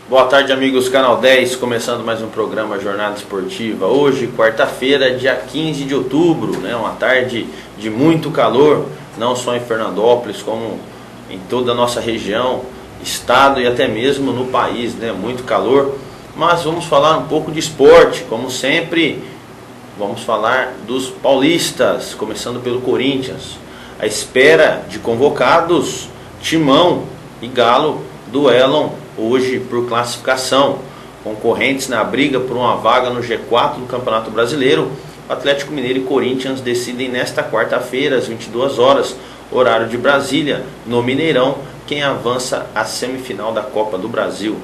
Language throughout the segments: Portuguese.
Boa tarde, amigos Canal 10, começando mais um programa Jornada Esportiva. Hoje, quarta-feira, dia 15 de outubro, uma tarde de muito calor, não só em Fernandópolis, como em toda a nossa região, estado e até mesmo no país, muito calor. Mas vamos falar um pouco de esporte, como sempre, vamos falar dos paulistas, começando pelo Corinthians. À espera de convocados, Timão e Galo duelam hoje por classificação. Concorrentes na briga por uma vaga no G4 do Campeonato Brasileiro, Atlético Mineiro e Corinthians decidem nesta quarta-feira, às 22 horas, horário de Brasília, no Mineirão, quem avança à semifinal da Copa do Brasil.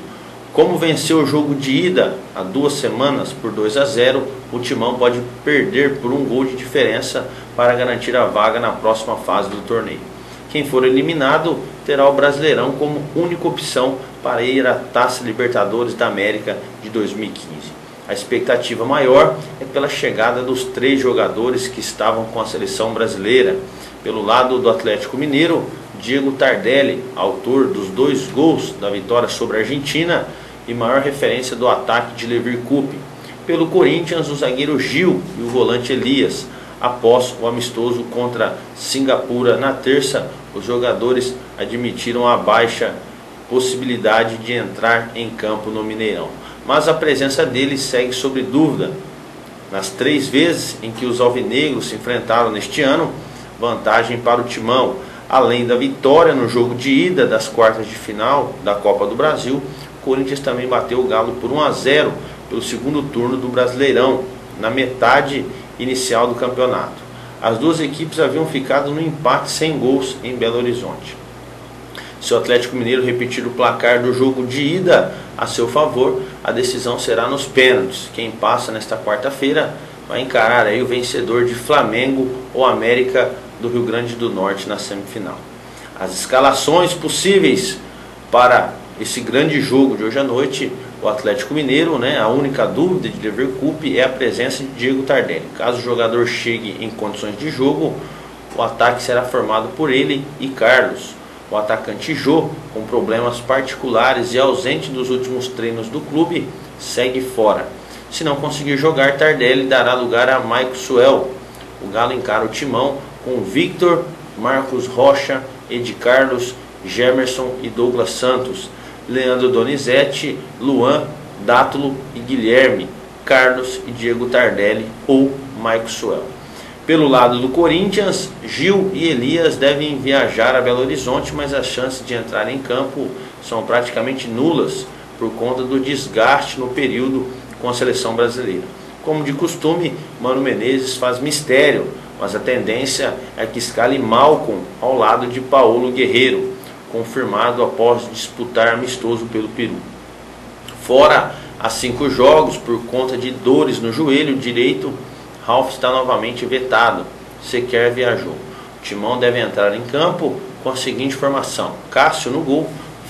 Como venceu o jogo de ida há 2 semanas por 2-0, o Timão pode perder por 1 gol de diferença para garantir a vaga na próxima fase do torneio. Quem for eliminado terá o Brasileirão como única opção para ir à Taça Libertadores da América de 2015. A expectativa maior é pela chegada dos 3 jogadores que estavam com a seleção brasileira. Pelo lado do Atlético Mineiro, Diego Tardelli, autor dos 2 gols da vitória sobre a Argentina e maior referência do ataque de Lever Cup. Pelo Corinthians, o zagueiro Gil e o volante Elias. Após o amistoso contra Singapura na terça, os jogadores admitiram a baixa possibilidade de entrar em campo no Mineirão, mas a presença deles segue sob dúvida. Nas 3 vezes em que os alvinegros se enfrentaram neste ano, vantagem para o Timão. Além da vitória no jogo de ida das quartas de final da Copa do Brasil, o Corinthians também bateu o Galo por 1-0 pelo segundo turno do Brasileirão, na metade inicial do campeonato. As 2 equipes haviam ficado no empate sem gols em Belo Horizonte. Se o Atlético Mineiro repetir o placar do jogo de ida a seu favor, a decisão será nos pênaltis. Quem passa nesta quarta-feira vai encarar aí o vencedor de Flamengo ou América do Rio Grande do Norte na semifinal. As escalações possíveis para esse grande jogo de hoje à noite: o Atlético Mineiro, a única dúvida de Lever Cup é a presença de Diego Tardelli. Caso o jogador chegue em condições de jogo, o ataque será formado por ele e Carlos. O atacante Jô, com problemas particulares e ausente dos últimos treinos do clube, segue fora. Se não conseguir jogar, Tardelli dará lugar a Maico Suel. O Galo encara o Timão com Victor, Marcos Rocha, Edi Carlos, Gemerson e Douglas Santos, Leandro Donizete, Luan, Dátulo e Guilherme, Carlos e Diego Tardelli ou Maico Suel. Pelo lado do Corinthians, Gil e Elias devem viajar a Belo Horizonte, mas as chances de entrar em campo são praticamente nulas por conta do desgaste no período com a seleção brasileira. Como de costume, Mano Menezes faz mistério, mas a tendência é que escale Malcom ao lado de Paulo Guerreiro, confirmado após disputar amistoso pelo Peru. Fora há 5 jogos por conta de dores no joelho direito, Ralf está novamente vetado, sequer viajou. O Timão deve entrar em campo com a seguinte formação: Cássio no gol,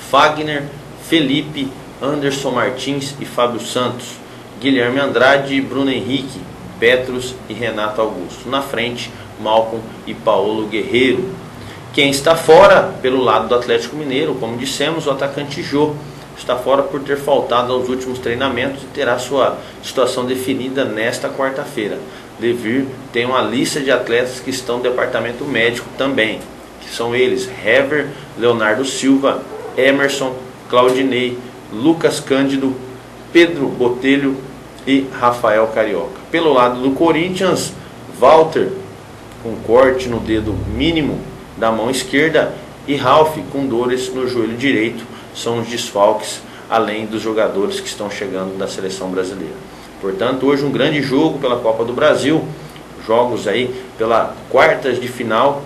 Fagner, Felipe, Anderson Martins e Fábio Santos, Guilherme Andrade, Bruno Henrique, Petros e Renato Augusto. Na frente, Malcom e Paulo Guerreiro. Quem está fora pelo lado do Atlético Mineiro, como dissemos, o atacante Jô está fora por ter faltado aos últimos treinamentos e terá sua situação definida nesta quarta-feira. Levir tem uma lista de atletas que estão no departamento médico também, que são eles: Hever, Leonardo Silva, Emerson, Claudinei, Lucas Cândido, Pedro Botelho e Rafael Carioca. Pelo lado do Corinthians, Walter com corte no dedo mínimo da mão esquerda e Ralf com dores no joelho direito são os desfalques, além dos jogadores que estão chegando da seleção brasileira. Portanto, hoje um grande jogo pela Copa do Brasil, jogos aí pela quartas de final.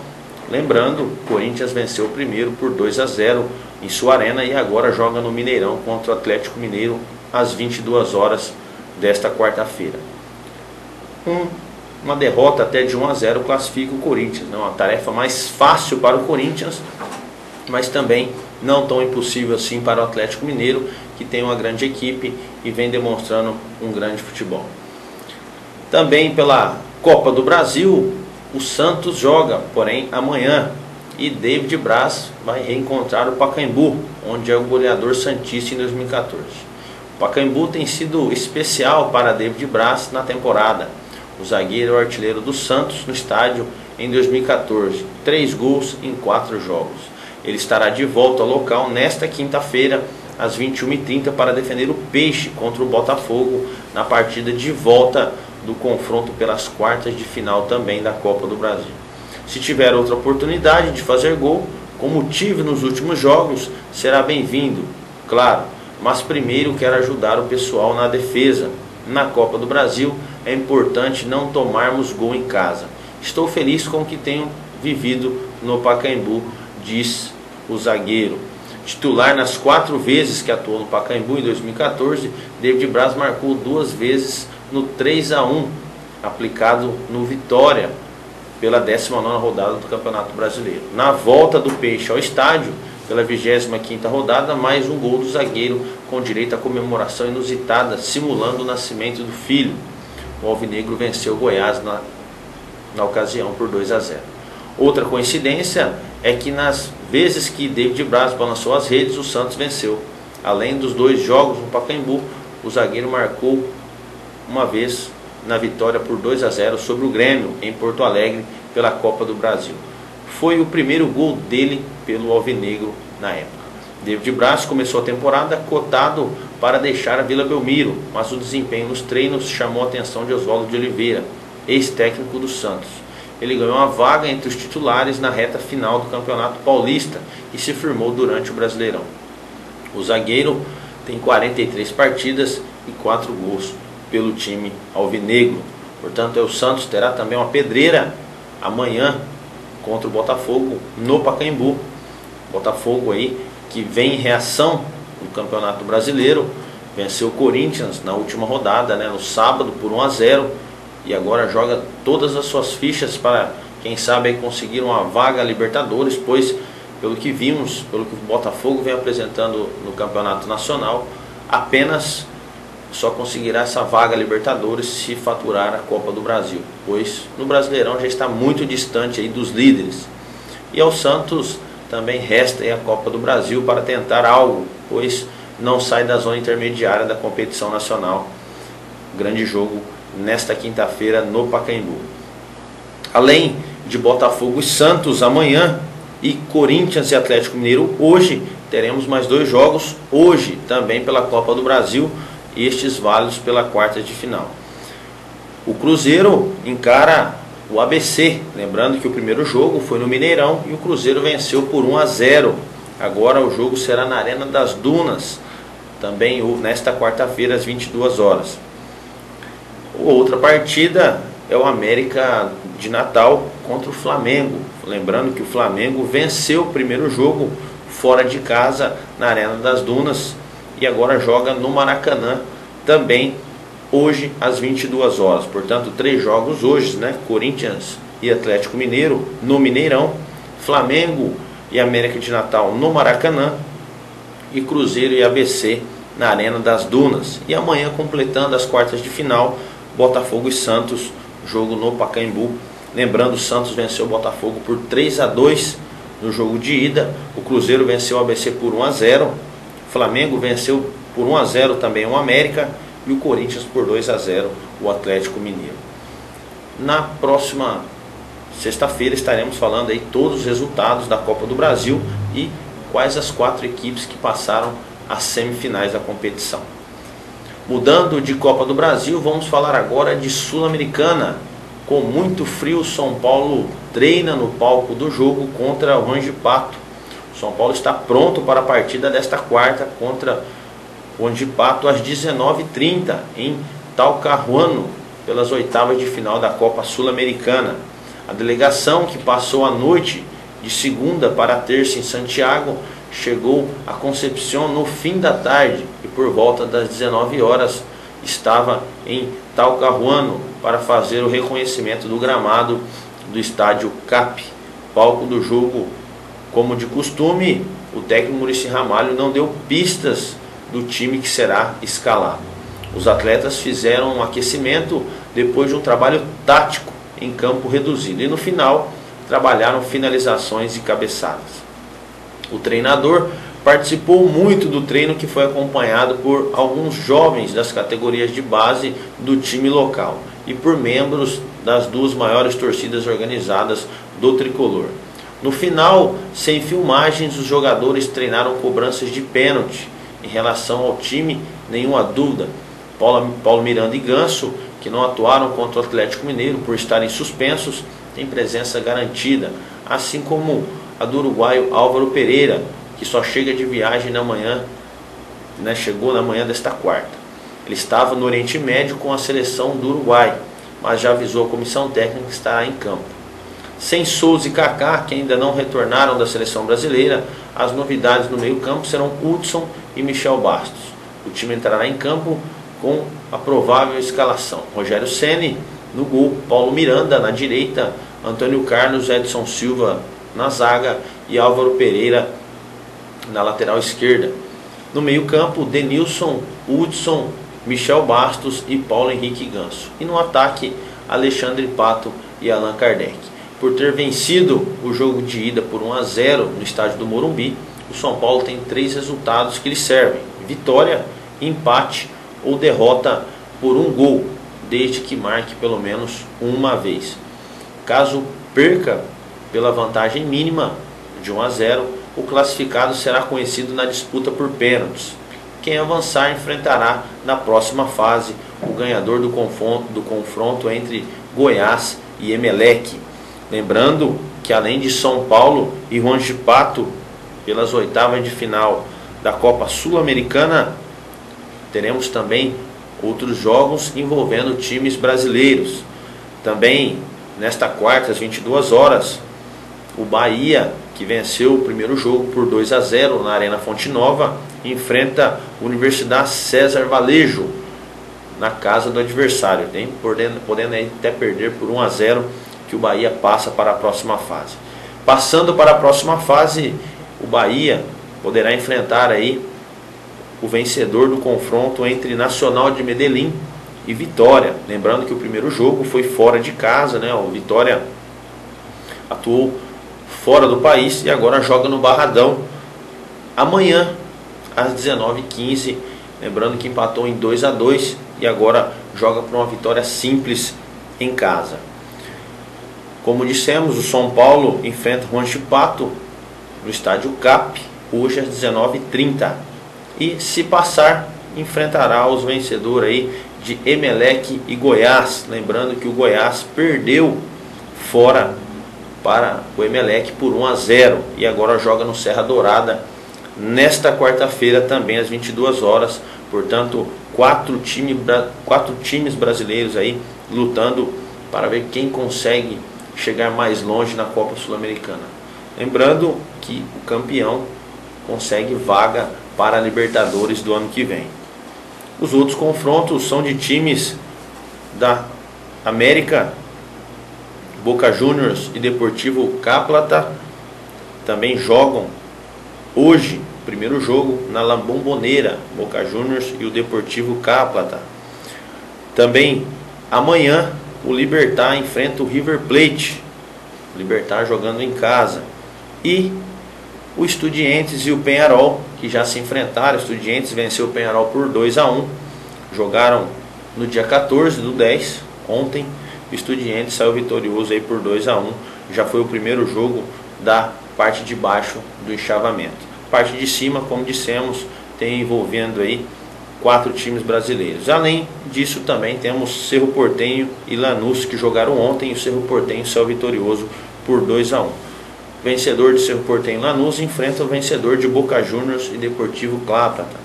Lembrando, o Corinthians venceu o primeiro por 2-0 em sua arena e agora joga no Mineirão contra o Atlético Mineiro às 22 horas desta quarta-feira. Uma derrota até de 1-0 classifica o Corinthians, uma tarefa mais fácil para o Corinthians, mas também não tão impossível assim para o Atlético Mineiro, que tem uma grande equipe e vem demonstrando um grande futebol. Também pela Copa do Brasil, o Santos joga, porém amanhã, E David Braz vai reencontrar o Pacaembu, onde é o goleador santista em 2014. O Pacaembu tem sido especial para David Braz na temporada. O zagueiro é o artilheiro do Santos no estádio em 2014, 3 gols em 4 jogos. Ele estará de volta ao local nesta quinta-feira, às 21h30, para defender o Peixe contra o Botafogo na partida de volta do confronto pelas quartas de final também da Copa do Brasil. Se tiver outra oportunidade de fazer gol, como tive nos últimos jogos, será bem-vindo, claro, mas primeiro quero ajudar o pessoal na defesa. Na Copa do Brasil é importante não tomarmos gol em casa. Estou feliz com o que tenho vivido no Pacaembu, diz o zagueiro. Titular nas 4 vezes que atuou no Pacaembu em 2014, David Braz marcou 2 vezes no 3-1, aplicado no Vitória, pela 19ª rodada do Campeonato Brasileiro. Na volta do Peixe ao estádio, pela 25ª rodada, mais um gol do zagueiro com direito à comemoração inusitada, simulando o nascimento do filho. O alvinegro venceu o Goiás na ocasião por 2-0. Outra coincidência é que nas vezes que David Braz balançou as redes, o Santos venceu. Além dos 2 jogos no Pacaembu, o zagueiro marcou uma vez na vitória por 2-0 sobre o Grêmio em Porto Alegre pela Copa do Brasil. Foi o primeiro gol dele pelo alvinegro na época. David Braz começou a temporada cotado para deixar a Vila Belmiro, mas o desempenho nos treinos chamou a atenção de Oswaldo de Oliveira, ex-técnico do Santos. Ele ganhou uma vaga entre os titulares na reta final do Campeonato Paulista e se firmou durante o Brasileirão. O zagueiro tem 43 partidas e 4 gols pelo time alvinegro. Portanto, o Santos terá também uma pedreira amanhã contra o Botafogo no Pacaembu. Botafogo aí que vem em reação no Campeonato Brasileiro, venceu o Corinthians na última rodada, no sábado por 1-0, e agora joga todas as suas fichas para, quem sabe, aí conseguir uma vaga a Libertadores, pois, pelo que vimos, pelo que o Botafogo vem apresentando no Campeonato Nacional, apenas só conseguirá essa vaga a Libertadores se faturar a Copa do Brasil, pois no Brasileirão já está muito distante aí dos líderes. E ao Santos também resta aí a Copa do Brasil para tentar algo, pois não sai da zona intermediária da competição nacional. Grande jogo nesta quinta-feira no Pacaembu. Além de Botafogo e Santos amanhã e Corinthians e Atlético Mineiro hoje, teremos mais 2 jogos hoje também pela Copa do Brasil, estes válidos pela quarta de final. O Cruzeiro encara o ABC, lembrando que o primeiro jogo foi no Mineirão e o Cruzeiro venceu por 1-0. Agora o jogo será na Arena das Dunas, também nesta quarta-feira às 22 horas. Outra partida é o América de Natal contra o Flamengo. Lembrando que o Flamengo venceu o primeiro jogo fora de casa na Arena das Dunas e agora joga no Maracanã também hoje às 22 horas. Portanto, 3 jogos hoje, Corinthians e Atlético Mineiro no Mineirão, Flamengo e América de Natal no Maracanã e Cruzeiro e ABC na Arena das Dunas. E amanhã, completando as quartas de final, Botafogo e Santos, jogo no Pacaembu. Lembrando, o Santos venceu o Botafogo por 3-2 no jogo de ida, o Cruzeiro venceu o ABC por 1-0, o Flamengo venceu por 1-0 também o América e o Corinthians por 2-0 o Atlético Mineiro. Na próxima sexta-feira estaremos falando aí todos os resultados da Copa do Brasil e quais as 4 equipes que passaram às semifinais da competição. Mudando de Copa do Brasil, vamos falar agora de Sul-Americana. Com muito frio, São Paulo treina no palco do jogo contra o Wanjipato. São Paulo está pronto para a partida desta quarta contra o Wanjipato às 19h30 em Talcahuano, pelas oitavas de final da Copa Sul-Americana. A delegação, que passou a noite de segunda para terça em Santiago, chegou a Concepción no fim da tarde e por volta das 19 horas estava em Talcahuano para fazer o reconhecimento do gramado do estádio CAP, palco do jogo. Como de costume, o técnico Muricy Ramalho não deu pistas do time que será escalado. Os atletas fizeram um aquecimento depois de um trabalho tático em campo reduzido e no final trabalharam finalizações e cabeçadas. O treinador participou muito do treino, que foi acompanhado por alguns jovens das categorias de base do time local e por membros das duas maiores torcidas organizadas do tricolor. No final, sem filmagens, os jogadores treinaram cobranças de pênalti. Em relação ao time, nenhuma dúvida, Paulo Miranda e Ganso, que não atuaram contra o Atlético Mineiro por estarem suspensos, têm presença garantida, assim como a do uruguaio Álvaro Pereira, que só chega de viagem na manhã, chegou na manhã desta quarta. Ele estava no Oriente Médio com a seleção do Uruguai, mas já avisou a comissão técnica que estará em campo. Sem Souza e Kaká, que ainda não retornaram da seleção brasileira, as novidades no meio-campo serão Hudson e Michel Bastos. O time entrará em campo com a provável escalação: Rogério Ceni no gol, Paulo Miranda na direita, Antônio Carlos, Edson Silva na zaga e Álvaro Pereira na lateral esquerda. No meio-campo, Denilson, Hudson, Michel Bastos e Paulo Henrique Ganso. E no ataque, Alexandre Pato e Allan Kardec. Por ter vencido o jogo de ida por 1-0 no estádio do Morumbi, o São Paulo tem 3 resultados que lhe servem: vitória, empate ou derrota por 1 gol, desde que marque pelo menos uma vez. Caso perca pela vantagem mínima de 1-0, o classificado será conhecido na disputa por pênaltis. Quem avançar enfrentará na próxima fase o ganhador do confronto entre Goiás e Emelec. Lembrando que além de São Paulo e Juan Pato pelas oitavas de final da Copa Sul-Americana, teremos também outros jogos envolvendo times brasileiros. Também nesta quarta, às 22 horas, o Bahia, que venceu o primeiro jogo por 2-0 na Arena Fonte Nova, enfrenta a Universidade César Valejo na casa do adversário, podendo até perder por 1-0, que o Bahia passa para a próxima fase. Passando para a próxima fase, o Bahia poderá enfrentar aí o vencedor do confronto entre Nacional de Medellín e Vitória. Lembrando que o primeiro jogo foi fora de casa, o Vitória atuou fora do país e agora joga no Barradão amanhã às 19h15. Lembrando que empatou em 2-2 e agora joga por uma vitória simples em casa. Como dissemos, o São Paulo enfrenta o Juan Pato no estádio CAP hoje às 19h30. E se passar, enfrentará os vencedores aí de Emelec e Goiás. Lembrando que o Goiás perdeu fora para o Emelec por 1-0 e agora joga no Serra Dourada nesta quarta-feira também às 22 horas. Portanto, 4 times brasileiros aí lutando para ver quem consegue chegar mais longe na Copa Sul-Americana. Lembrando que o campeão consegue vaga para a Libertadores do ano que vem. Os outros confrontos são de times da América. Boca Juniors e Deportivo Cáplata também jogam hoje, primeiro jogo na La Bombonera, Boca Juniors e o Deportivo Cáplata. Também amanhã o Libertad enfrenta o River Plate, o Libertad jogando em casa. E o Estudiantes e o Peñarol, que já se enfrentaram. O Estudiantes venceu o Peñarol por 2-1, jogaram no dia 14 do 10, ontem. O Estudiantes saiu vitorioso aí por 2-1, já foi o primeiro jogo da parte de baixo do enxavamento. Parte de cima, como dissemos, tem envolvendo aí 4 times brasileiros. Além disso, também temos Cerro Porteño e Lanús, que jogaram ontem, e o Cerro Porteño saiu vitorioso por 2-1. O vencedor de Cerro Porteño e Lanús enfrenta o vencedor de Boca Juniors e Deportivo Cáplata.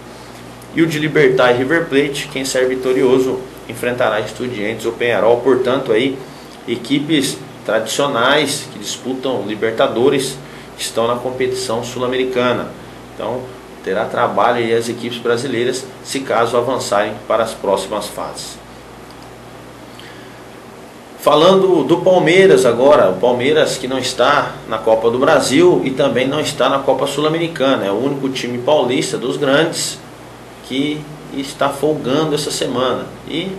E o de Libertad e River Plate, quem sair vitorioso, enfrentará Estudiantes ou Peñarol. Portanto, aí equipes tradicionais que disputam Libertadores estão na competição sul-americana. Então terá trabalho aí as equipes brasileiras, se caso avançarem para as próximas fases. Falando do Palmeiras agora, o Palmeiras que não está na Copa do Brasil e também não está na Copa Sul-Americana, é o único time paulista dos grandes que está folgando essa semana. E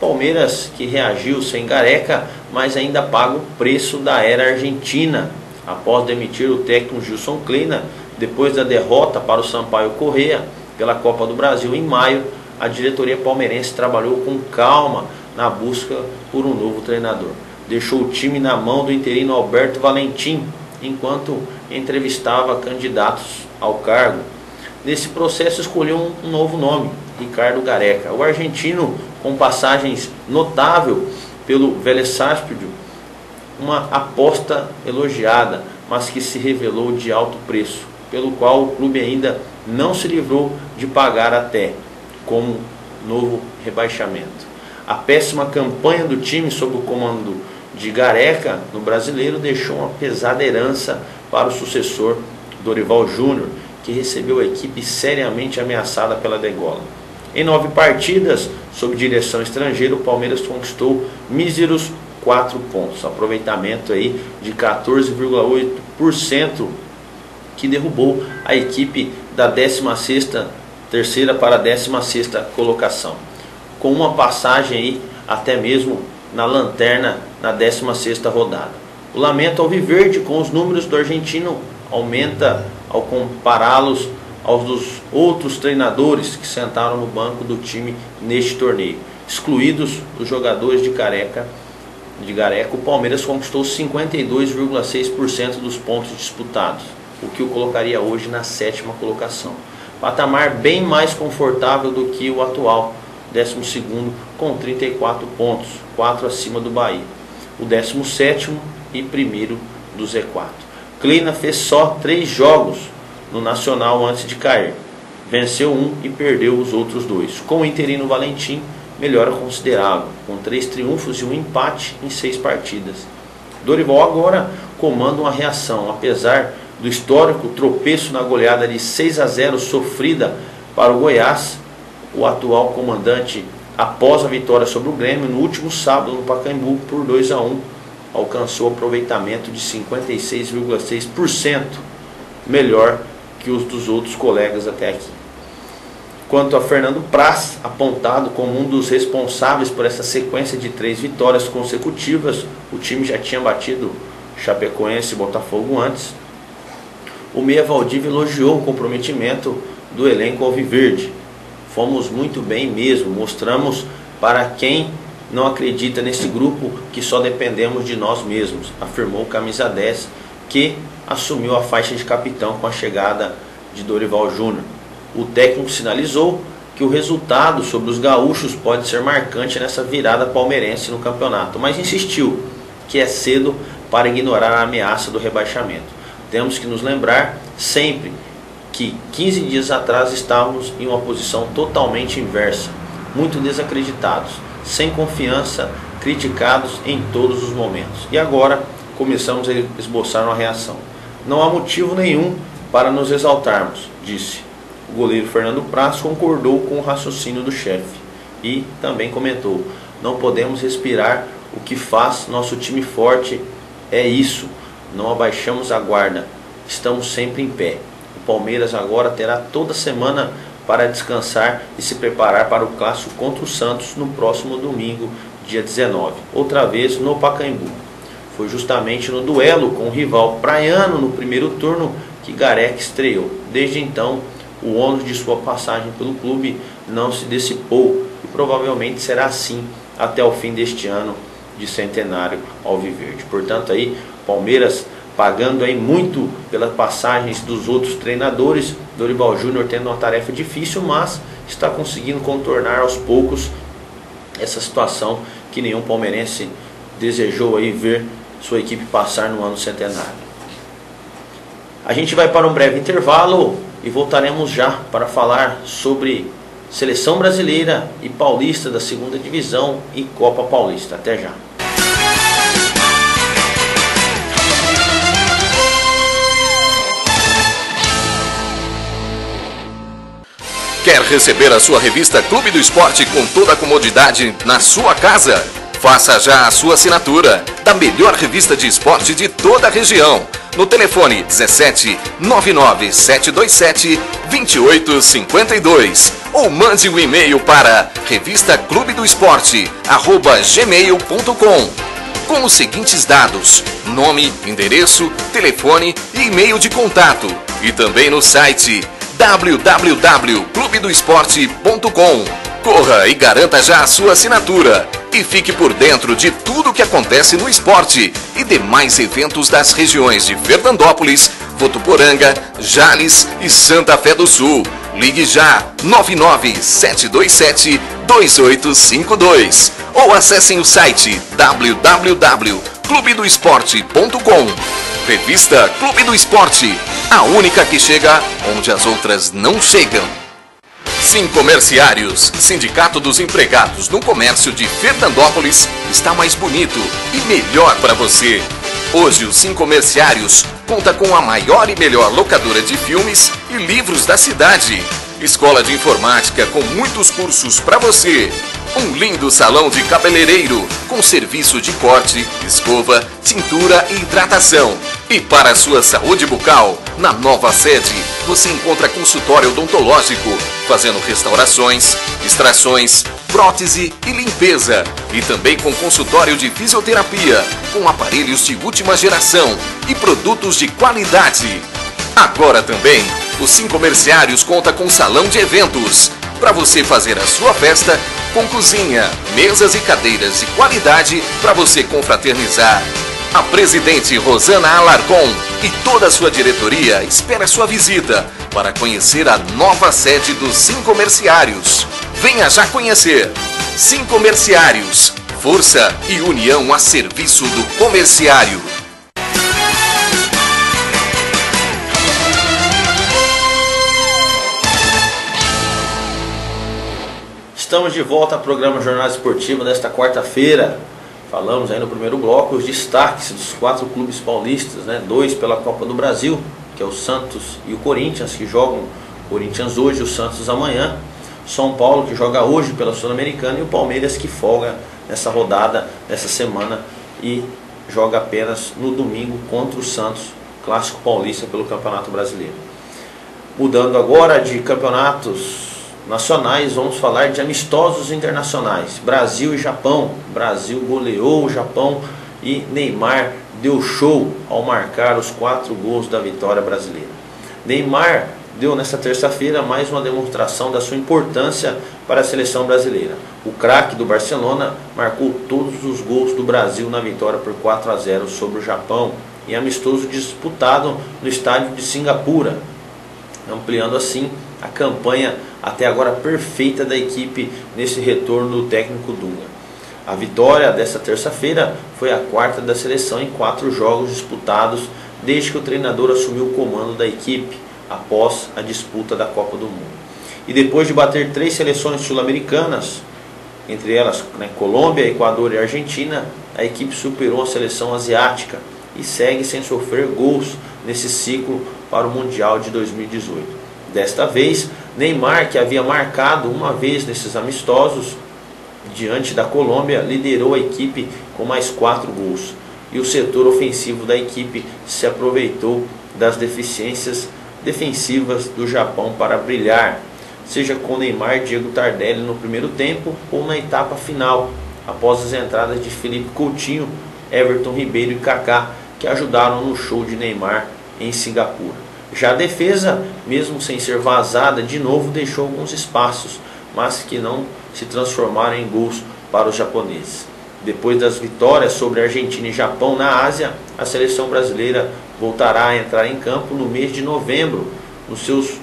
Palmeiras que reagiu sem Gareca, mas ainda paga o preço da era argentina. Após demitir o técnico Gilson Kleina, depois da derrota para o Sampaio Corrêa pela Copa do Brasil em maio, a diretoria palmeirense trabalhou com calma na busca por um novo treinador. Deixou o time na mão do interino Alberto Valentim, enquanto entrevistava candidatos ao cargo. Nesse processo escolheu um novo nome, Ricardo Gareca. O argentino, com passagens notável pelo Vélez Sarsfield, uma aposta elogiada, mas que se revelou de alto preço, pelo qual o clube ainda não se livrou de pagar até, como novo rebaixamento. A péssima campanha do time sob o comando de Gareca no Brasileiro deixou uma pesada herança para o sucessor Dorival Júnior, que recebeu a equipe seriamente ameaçada pela degola. Em 9 partidas, sob direção estrangeira, o Palmeiras conquistou míseros 4 pontos, aproveitamento aí de 14,8%, que derrubou a equipe da 16ª, terceira para a 16ª colocação, com uma passagem aí até mesmo na lanterna na 16ª rodada. O lamento alviverde com os números do argentino aumenta ao compará-los aos dos outros treinadores que sentaram no banco do time neste torneio. Excluídos os jogadores de Gareca, o Palmeiras conquistou 52,6% dos pontos disputados, o que o colocaria hoje na 7ª colocação. Patamar bem mais confortável do que o atual 12º, com 34 pontos, 4 acima do Bahia, o 17º e primeiro do Z4. Kleina fez só 3 jogos no Nacional antes de cair. Venceu 1 e perdeu os outros 2. Com o interino Valentim, melhora considerável, com 3 triunfos e 1 empate em 6 partidas. Dorival agora comanda uma reação, apesar do histórico tropeço na goleada de 6-0 sofrida para o Goiás. O atual comandante, após a vitória sobre o Grêmio no último sábado no Pacaembu por 2-1, alcançou aproveitamento de 56,6%, melhor que os dos outros colegas até aqui. Quanto a Fernando Praz, apontado como um dos responsáveis por essa sequência de 3 vitórias consecutivas, o time já tinha batido Chapecoense e Botafogo antes. O meia Valdívia elogiou o comprometimento do elenco alviverde. Fomos muito bem mesmo, mostramos para quem não acredita nesse grupo que só dependemos de nós mesmos, afirmou o camisa 10, que assumiu a faixa de capitão com a chegada de Dorival Júnior. O técnico sinalizou que o resultado sobre os gaúchos pode ser marcante nessa virada palmeirense no campeonato, mas insistiu que é cedo para ignorar a ameaça do rebaixamento. Temos que nos lembrar sempre que 15 dias atrás estávamos em uma posição totalmente inversa, muito desacreditados, sem confiança, criticados em todos os momentos. E agora começamos a esboçar uma reação. Não há motivo nenhum para nos exaltarmos, disse. O goleiro Fernando Praz concordou com o raciocínio do chefe e também comentou: não podemos respirar, o que faz nosso time forte é isso, não abaixamos a guarda, estamos sempre em pé. O Palmeiras agora terá toda semana para descansar e se preparar para o clássico contra o Santos no próximo domingo, dia 19, outra vez no Pacaembu. Foi justamente no duelo com o rival praiano no primeiro turno que Gareca estreou. Desde então, o ônus de sua passagem pelo clube não se dissipou e provavelmente será assim até o fim deste ano de centenário alviverde. Portanto, aí Palmeiras pagando aí muito pelas passagens dos outros treinadores. Dorival Júnior tendo uma tarefa difícil, mas está conseguindo contornar aos poucos essa situação que nenhum palmeirense desejou aí ver sua equipe passar no ano centenário. A gente vai para um breve intervalo e voltaremos já para falar sobre Seleção Brasileira e Paulista da 2ª Divisão e Copa Paulista. Até já. Quer receber a sua revista Clube do Esporte com toda a comodidade na sua casa? Faça já a sua assinatura da melhor revista de esporte de toda a região. No telefone 17 99 727 2852 ou mande um e-mail para revistaclubedoesporte@gmail.com com os seguintes dados: nome, endereço, telefone e e-mail de contato, e também no site www.clubedoesporte.com. Corra e garanta já a sua assinatura e fique por dentro de tudo o que acontece no esporte e demais eventos das regiões de Fernandópolis, Votuporanga, Jales e Santa Fé do Sul. Ligue já 99-727-2852 ou acessem o site www.clubedoesporte.com. Revista Clube do Esporte, a única que chega onde as outras não chegam. Sincomerciários, Sindicato dos Empregados no Comércio de Fernandópolis, está mais bonito e melhor para você. Hoje o Sincomerciários conta com a maior e melhor locadora de filmes e livros da cidade. Escola de informática com muitos cursos para você. Um lindo salão de cabeleireiro com serviço de corte, escova, tintura e hidratação. E para a sua saúde bucal, na nova sede, você encontra consultório odontológico, fazendo restaurações, extrações, prótese e limpeza. E também com consultório de fisioterapia, com aparelhos de última geração e produtos de qualidade. Agora também, o Sincomerciários conta com salão de eventos, para você fazer a sua festa com cozinha, mesas e cadeiras de qualidade para você confraternizar. A presidente Rosana Alarcon e toda a sua diretoria espera sua visita para conhecer a nova sede dos Sincomerciários. Venha já conhecer. Sincomerciários, força e união a serviço do comerciário. Estamos de volta ao programa Jornada Esportiva desta quarta-feira. Falamos aí no primeiro bloco os destaques dos 4 clubes paulistas, né? 2 pela Copa do Brasil, que é o Santos e o Corinthians, que jogam o Corinthians hoje e o Santos amanhã. São Paulo, que joga hoje pela Sul-Americana, e o Palmeiras, que folga nessa rodada, nessa semana, e joga apenas no domingo contra o Santos, clássico paulista pelo Campeonato Brasileiro. Mudando agora de campeonatos nacionais, vamos falar de amistosos internacionais. Brasil e Japão. Brasil goleou o Japão e Neymar deu show ao marcar os 4 gols da vitória brasileira. Neymar deu nesta terça-feira mais uma demonstração da sua importância para a seleção brasileira. O craque do Barcelona marcou todos os gols do Brasil na vitória por 4-0 sobre o Japão, em amistoso disputado no estádio de Singapura, ampliando assim a campanha até agora perfeita da equipe nesse retorno do técnico Dunga. A vitória desta terça-feira foi a 4ª da seleção em 4 jogos disputados desde que o treinador assumiu o comando da equipe após a disputa da Copa do Mundo. E depois de bater 3 seleções sul-americanas, entre elas, né, Colômbia, Equador e Argentina, a equipe superou a seleção asiática e segue sem sofrer gols nesse ciclo para o Mundial de 2018. Desta vez, Neymar, que havia marcado uma vez nesses amistosos diante da Colômbia, liderou a equipe com mais 4 gols. E o setor ofensivo da equipe se aproveitou das deficiências defensivas do Japão para brilhar, seja com Neymar e Diego Tardelli no primeiro tempo ou na etapa final, após as entradas de Felipe Coutinho, Everton Ribeiro e Kaká, que ajudaram no show de Neymar em Singapura. Já a defesa, mesmo sem ser vazada, de novo deixou alguns espaços, mas que não se transformaram em gols para os japoneses. Depois das vitórias sobre Argentina e Japão na Ásia, a seleção brasileira voltará a entrar em campo no mês de novembro, nos seus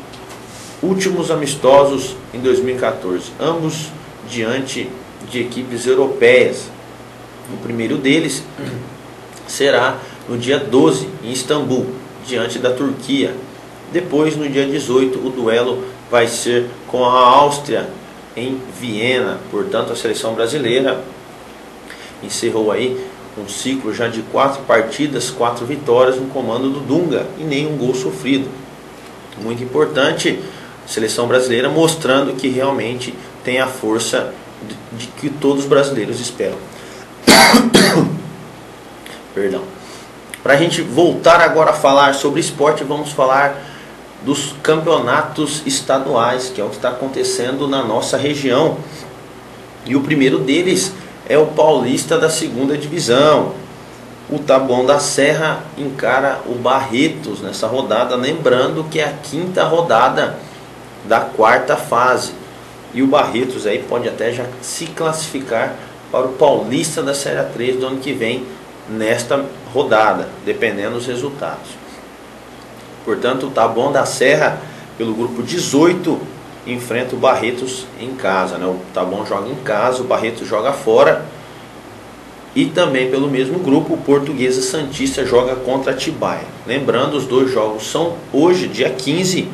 últimos amistosos em 2014, ambos diante de equipes europeias. O primeiro deles será no dia 12, em Istambul, diante da Turquia. Depois, no dia 18, o duelo vai ser com a Áustria em Viena. Portanto, a seleção brasileira encerrou aí um ciclo já de 4 partidas, 4 vitórias no comando do Dunga e nenhum gol sofrido. Muito importante, a seleção brasileira mostrando que realmente tem a força de que todos os brasileiros esperam. Perdão. Para a gente voltar agora a falar sobre esporte, vamos falar dos campeonatos estaduais, que é o que está acontecendo na nossa região. E o primeiro deles é o Paulista da segunda divisão. O Taboão da Serra encara o Barretos nessa rodada, lembrando que é a quinta rodada da quarta fase. E o Barretos aí pode até já se classificar para o Paulista da Série 3 do ano que vem, nesta rodada, dependendo dos resultados. Portanto, o Taboão da Serra, pelo grupo 18, enfrenta o Barretos em casa, né? O Taboão joga em casa, o Barretos joga fora. E também pelo mesmo grupo, o Portuguesa Santista joga contra a Atibaia. Lembrando, os dois jogos são hoje, dia 15.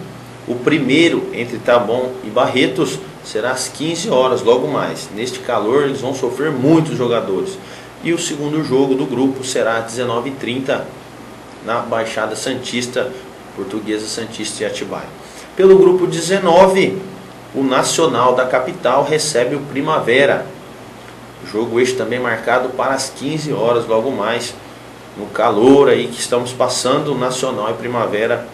O primeiro, entre Taboão e Barretos, será às 15 horas, logo mais. Neste calor, eles vão sofrer muitos jogadores. E o segundo jogo do grupo será às 19h30, na Baixada Santista, Portuguesa Santista e Atibaia. Pelo grupo 19, o Nacional da Capital recebe o Primavera. Jogo este também marcado para as 15 horas, logo mais. No calor aí que estamos passando, o Nacional e Primavera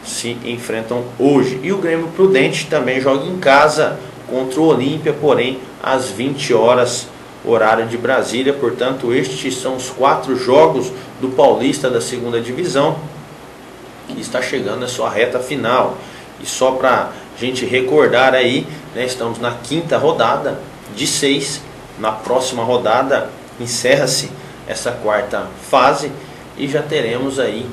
se enfrentam hoje. E o Grêmio Prudente também joga em casa contra o Olímpia, porém às 20 horas, horário de Brasília. Portanto, estes são os 4 jogos do Paulista da segunda divisão, que está chegando à sua reta final. E só para a gente recordar aí, né, estamos na quinta rodada de 6. Na próxima rodada encerra-se essa quarta fase e já teremos aí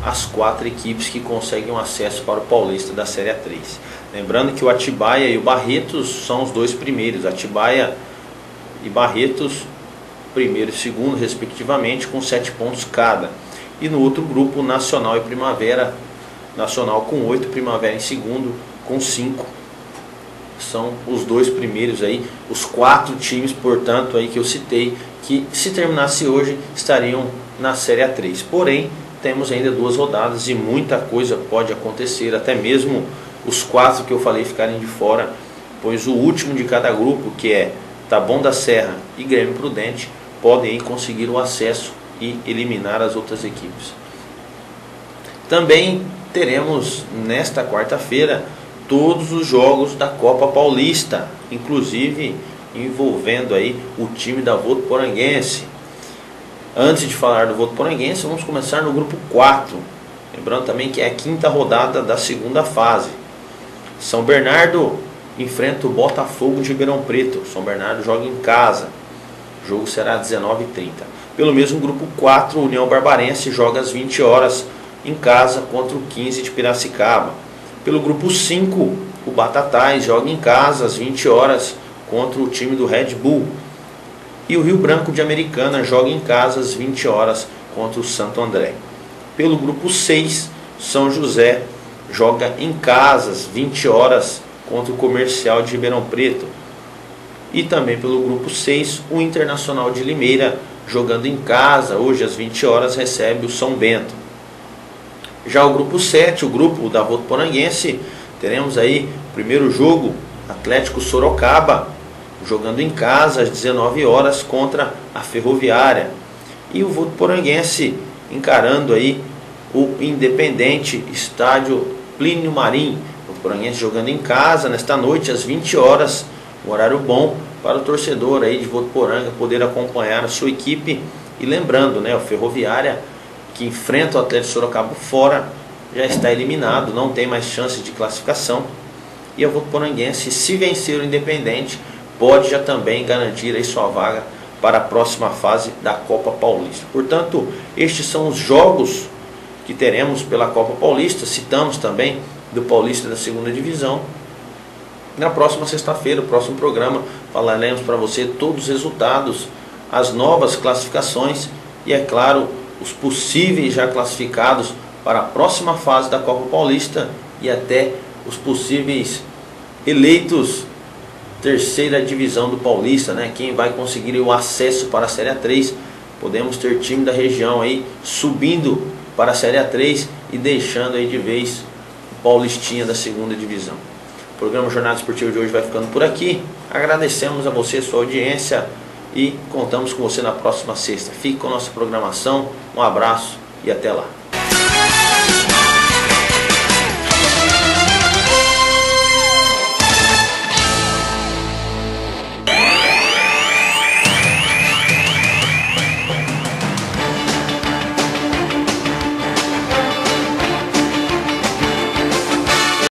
as 4 equipes que conseguem um acesso para o Paulista da Série 3. Lembrando que o Atibaia e o Barretos são os dois primeiros. Atibaia e Barretos, primeiro e segundo, respectivamente, com 7 pontos cada. E no outro grupo, Nacional e Primavera. Nacional com 8, Primavera em segundo com 5. São os dois primeiros aí, os 4 times, portanto, aí que eu citei, que se terminasse hoje estariam na Série A3. Porém, temos ainda 2 rodadas e muita coisa pode acontecer, até mesmo os 4 que eu falei ficarem de fora, pois o último de cada grupo, que é Taboão da Serra e Grêmio Prudente, podem aí conseguir o acesso e eliminar as outras equipes. Também teremos nesta quarta-feira todos os jogos da Copa Paulista, inclusive envolvendo aí o time da Votuporanguense. Antes de falar do Votuporanguense, vamos começar no grupo 4. Lembrando também que é a quinta rodada da segunda fase. São Bernardo enfrenta o Botafogo de Ribeirão Preto. São Bernardo joga em casa. O jogo será às 19h30. Pelo mesmo grupo 4, o União Barbarense joga às 20 horas em casa contra o 15 de Piracicaba. Pelo grupo 5, o Batatais joga em casa às 20 horas contra o time do Red Bull. E o Rio Branco de Americana joga em casa às 20 horas contra o Santo André. Pelo grupo 6, São José joga em casa às 20 horas contra o Comercial de Ribeirão Preto. E também pelo grupo 6, o Internacional de Limeira, jogando em casa, hoje às 20 horas, recebe o São Bento. Já o grupo 7, o grupo da Votuporanguense, teremos aí o primeiro jogo, Atlético Sorocaba, jogando em casa às 19 horas contra a Ferroviária. E o Votuporanguense encarando aí o Independente, estádio Plínio Marim. O Votuporanguense jogando em casa nesta noite às 20 horas, um horário bom para o torcedor aí de Votuporanga poder acompanhar a sua equipe. E lembrando, né, o Ferroviária, que enfrenta o Atlético Sorocaba fora, já está eliminado, não tem mais chances de classificação. E a Votuporanguense, se vencer o Independente, pode já também garantir aí sua vaga para a próxima fase da Copa Paulista. Portanto, estes são os jogos que teremos pela Copa Paulista. Citamos também do Paulista da segunda divisão. Na próxima sexta-feira, o próximo programa, falaremos para você todos os resultados, as novas classificações e, é claro, os possíveis já classificados para a próxima fase da Copa Paulista e até os possíveis eleitos terceira divisão do Paulista, né? Quem vai conseguir o acesso para a Série A3. Podemos ter time da região aí subindo para a Série A3 e deixando aí de vez o Paulistinha da segunda divisão. O programa Jornada Esportiva de hoje vai ficando por aqui. Agradecemos a você, sua audiência. e contamos com você na próxima sexta. Fique com a nossa programação, um abraço e até lá.